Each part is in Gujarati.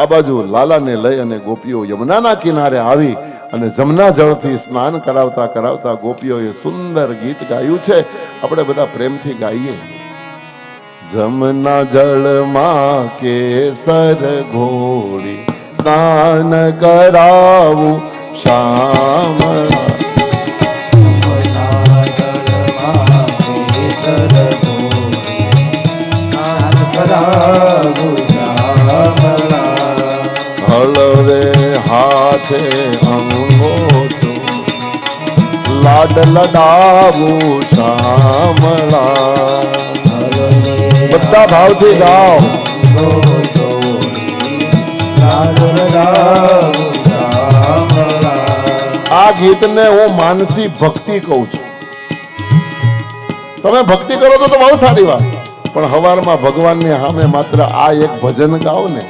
આ બાજુ લાલાને લઈ અને ગોપીઓ યમુનાના કિનારે આવી અને જમના જળથી સ્નાન કરાવતા કરાવતા ગોપીઓએ સુંદર ગીત ગાયું છે. આપણે બધા પ્રેમથી ગાઈએ. જમના જળમાં કેસર ઘોળી સ્નાન કરાવું શ્યામળા. હળવે હાથે અંગોઠો લાડ લડાવું શ્યામળા. બધા ભાવથી ગાઓ. આ ગીતને હું માનસી ભક્તિ કહું છું. તમે ભક્તિ કરો તો બહુ સારી વાત, પણ હવારમાં ભગવાનની સામે માત્ર આ એક ભજન ગાઓ ને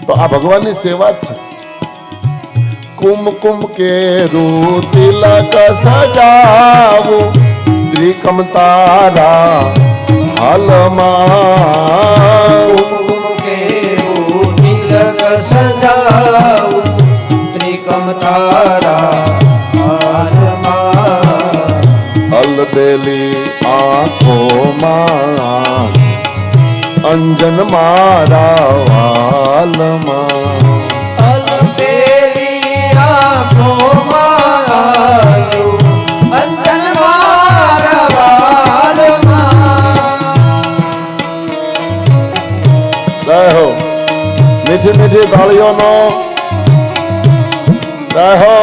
તો આ ભગવાનની સેવા જ છે. કુમકુમ કેરું તિલક સજાવું ત્રિકમ તારા હાલમાં. કુમકુમ કેરું તિલક સજાવું ત્રિકમ તારા હાલમાં. અલબેલી આંખોમાં અંજન મારા વાલમાં. અલબેલી આંખોમાં અંજન મારા વાલમાં. રહો મીઠી મીઠી તાળીઓનો રહો.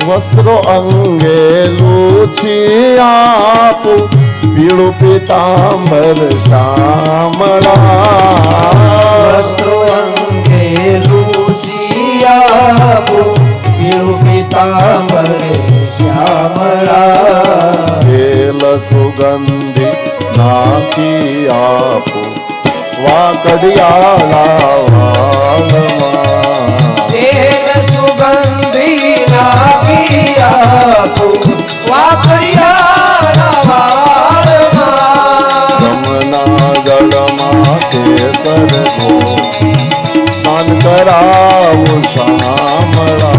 વસ્ત્રો અંગે લૂછી આપું પીળું પીતાંબર શ્યામળા. વસ્ત્રો અંગે લૂછી આપું પીળું પીતાંબર શ્યામળા. તેલ સુગંધી નાખી આપું વાકડિયાળા વાલમાં. તેલ સુગંધી નાખી આપું વાકડિયાળા વાલમાં. જમના જળમાં કેસર ઘોળી સ્નાન કરાવું શ્યામળા.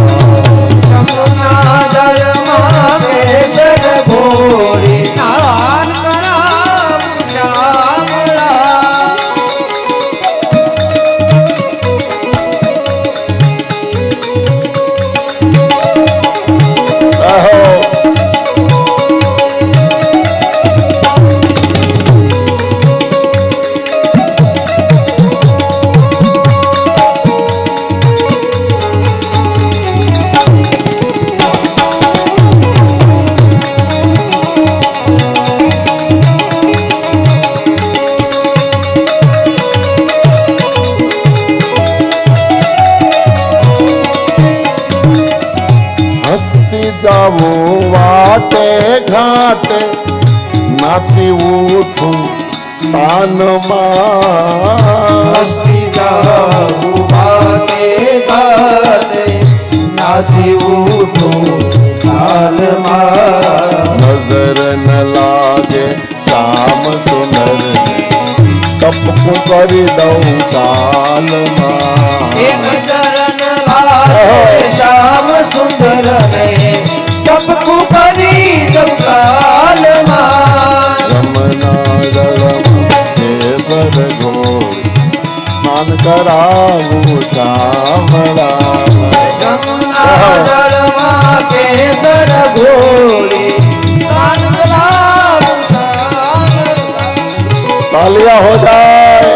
જમના જળમાં કેસર ઘોળી સ્નાન કરાવું શ્યામળા. જાવું વાટે ઘાટે નાચી ઉઠું તાનમાં. હસતી જાવું વાટે ઘાટે નાચી ઉઠું તાલમાં. નજર ન લાગે શ્યામ સુંદર ટપકું કરી દઉં તાલમાં. એક ચરણ લાગે શ્યામ સુંદર ને ટપકું કરી દઉં તાલમાં. જમના જળમાં કેસર ઘોળી સ્નાન કરાવું શ્યામળા. જમના જળમાં કેસર ઘોળી સ્નાન કરાવું શ્યામળા. તાલિયા હો જાય.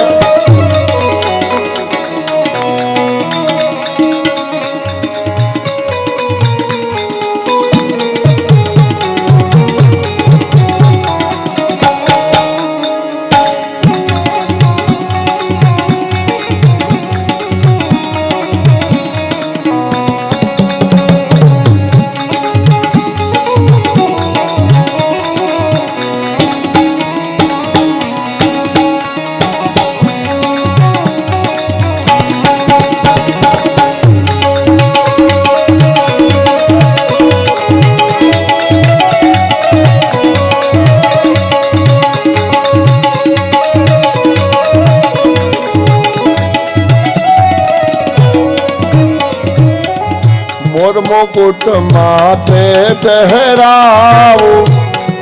મોર મુકુટ માથે પહેરાવું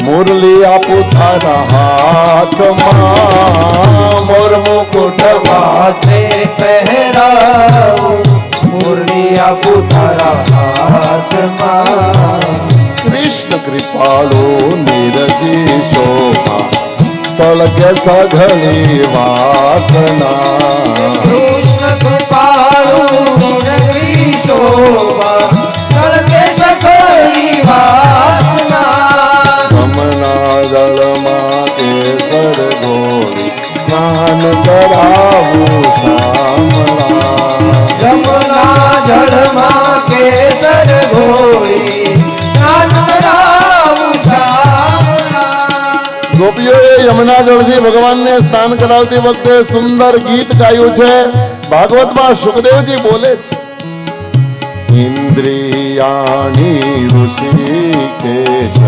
મુરલી આપું તારા હાથમાં મોર મુકુટ માથે પહેરાવું મુરલી આપું તારા હાથમાં કૃષ્ણ કૃપાળુ નિરજી શોભા સળગે સઘળી વાસના કૃષ્ણ કૃપાળુ નિરજી શોભા સળગે સઘળી વાસના જમના જળમાં કેસર ઘોડી સ્નાન કરાવું શામળા જમના જળમાં કેસર ઘોળી સ્નાન કરાવું શામળા ગોપીઓએ યમુના જળથી ભગવાનને સ્નાન કરાવતી વખતે સુંદર ગીત ગાયું છે. ભાગવતમાં સુખદેવજી બોલે છે, ઇન્દ્રિયાણી ઋષિકેશ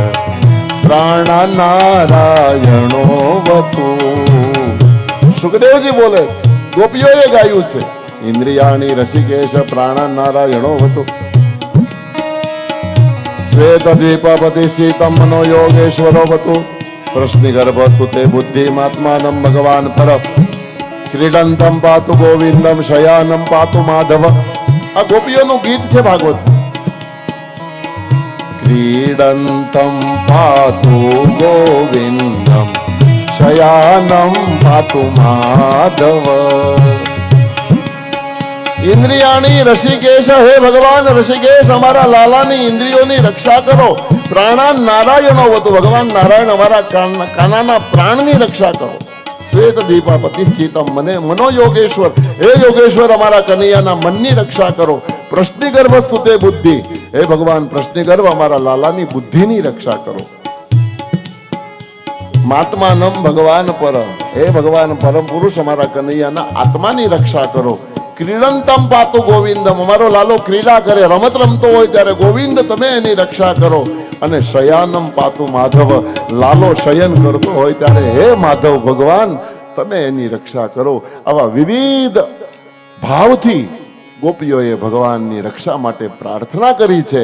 પ્રાણ નારાયણો વતુ. સુખદેવજી બોલે છે, ગોપીઓએ ગાયું છે, ઇન્દ્રિયાણી ઋષિકેશ પ્રાણ નારાયણો વતુ. શ્વેત દ્વીપપતિ સીતમ મનો યોગેશ્વરો વતુ. પ્રશ્નિ ગર્ભસ્તુતે બુદ્ધિમાત્માનમ ભગવાન પર ક્રીડંતમ પાતુ ગોવિંદમ શયાનમ પાતુ માધવ. આ ગોપીઓનું ગીત છે ભાગવત. ક્રીડંતમ પાતુ ગોવિંદમ શયાનમ પાતુ માધવ. ઇન્દ્રિયાણી ઋષિકેશ, હે ભગવાન ઋષિકેશ અમારા લાલાની ઇન્દ્રિયોની રક્ષા કરો. પ્રાણા નારાયણો વતુ, ભગવાન નારાયણ અમારા કાનાના પ્રાણની રક્ષા કરો. શ્વેત દીપાપતિ સ્થિતમ મને મનો યોગેશ્વર, હે યોગેશ્વર અમારા કનૈયાના મનની રક્ષા કરો. પ્રશ્નિ ગર્ભસ્તુ તે બુદ્ધિ, હે ભગવાન પ્રશ્નિ ગર્ભ અમારા લાલાની બુદ્ધિની રક્ષા કરો. માત્માનમ ભગવાન પર, હે ભગવાન પરમ પુરુષ અમારા કનૈયાના આત્માની રક્ષા કરો. ક્રીડંતમ પાતુ ગોવિંદમ, અમારો લાલો ક્રીડા કરે, રમત રમતો હોય ત્યારે ગોવિંદ તમે એની રક્ષા કરો. અને શયાનમ પાતુ માધવ, લાલો શયન કરતો હોય ત્યારે હે માધવ ભગવાન તમે એની રક્ષા કરો. આવા વિવિધ ભાવથી ગોપીઓએ ભગવાનની રક્ષા માટે પ્રાર્થના કરી છે.